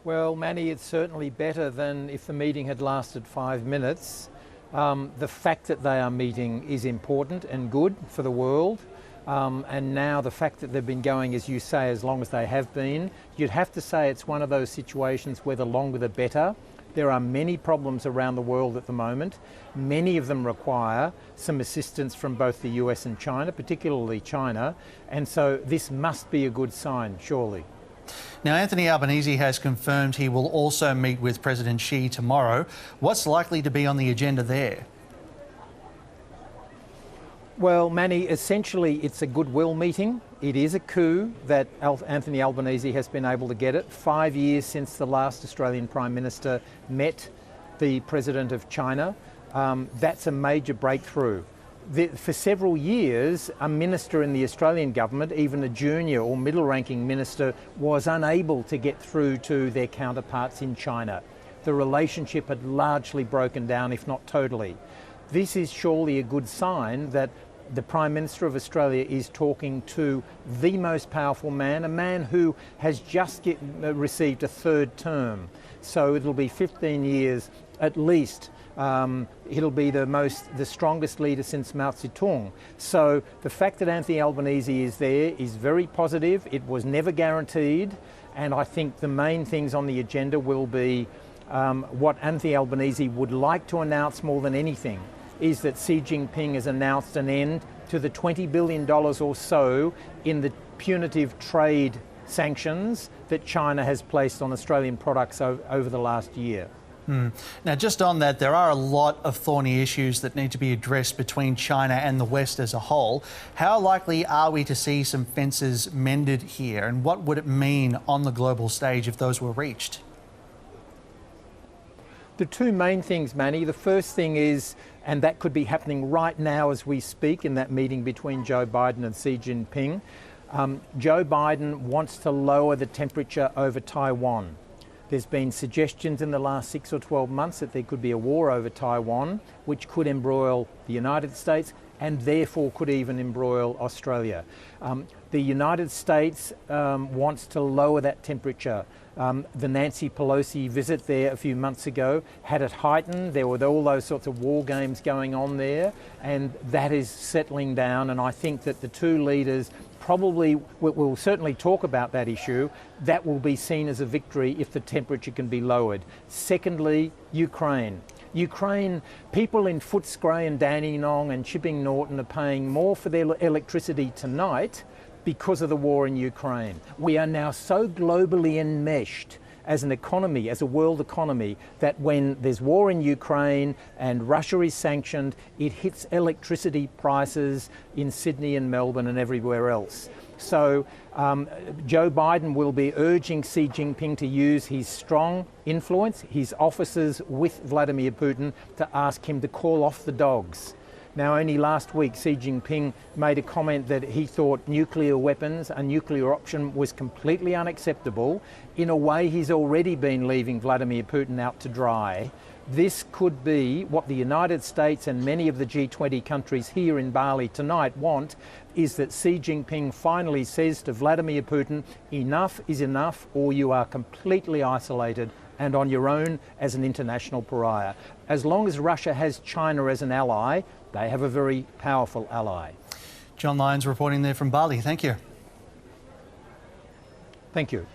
Well, Manny, it's certainly better than if the meeting had lasted 5 minutes. The fact that they are meeting is important and good for the world. And now the fact that they've been going, as you say, as long as they have been, you'd have to say it's one of those situations where the longer the better. There are many problems around the world at the moment. Many of them require some assistance from both the US and China, particularly China. And so this must be a good sign, surely. Now, Anthony Albanese has confirmed he will also meet with President Xi tomorrow. What's likely to be on the agenda there? Well, Manny, essentially it's a goodwill meeting. It is a coup that Anthony Albanese has been able to get it. 5 years since the last Australian Prime Minister met the President of China. That's a major breakthrough. For several years, a minister in the Australian government, even a junior or middle-ranking minister, was unable to get through to their counterparts in China. The relationship had largely broken down, if not totally. This is surely a good sign that the Prime Minister of Australia is talking to the most powerful man, a man who has just received a third term. So it'll be 15 years at least. He'll be the strongest leader since Mao Zedong. So the fact that Anthony Albanese is there is very positive. It was never guaranteed. And I think the main things on the agenda will be what Anthony Albanese would like to announce more than anything is that Xi Jinping has announced an end to the $20 billion or so in the punitive trade sanctions that China has placed on Australian products over the last year. Now, just on that, there are a lot of thorny issues that need to be addressed between China and the West as a whole. How likely are we to see some fences mended here, and what would it mean on the global stage if those were reached? The two main things, Manny, the first thing is, and that could be happening right now as we speak in that meeting between Joe Biden and Xi Jinping, Joe Biden wants to lower the temperature over Taiwan. There's been suggestions in the last 6 or 12 months that there could be a war over Taiwan, which could embroil the United States and therefore could even embroil Australia. The United States wants to lower that temperature. The Nancy Pelosi visit there a few months ago had it heightened. There were all those sorts of war games going on there, and that is settling down. And I think that the two leaders probably will certainly talk about that issue. That will be seen as a victory if the temperature can be lowered. Secondly, Ukraine. Ukraine, people in Footscray and Dandenong and Chipping Norton are paying more for their electricity tonight because of the war in Ukraine. We are now so globally enmeshed as an economy, as a world economy, that when there's war in Ukraine and Russia is sanctioned, it hits electricity prices in Sydney and Melbourne and everywhere else. So Joe Biden will be urging Xi Jinping to use his strong influence, his offices with Vladimir Putin, to ask him to call off the dogs. Now, only last week, Xi Jinping made a comment that he thought nuclear weapons, a nuclear option, was completely unacceptable. In a way, he's already been leaving Vladimir Putin out to dry. This could be what the United States and many of the G20 countries here in Bali tonight want, is that Xi Jinping finally says to Vladimir Putin, enough is enough, or you are completely isolated and on your own as an international pariah. As long as Russia has China as an ally, they have a very powerful ally. John Lyons reporting there from Bali. Thank you. Thank you.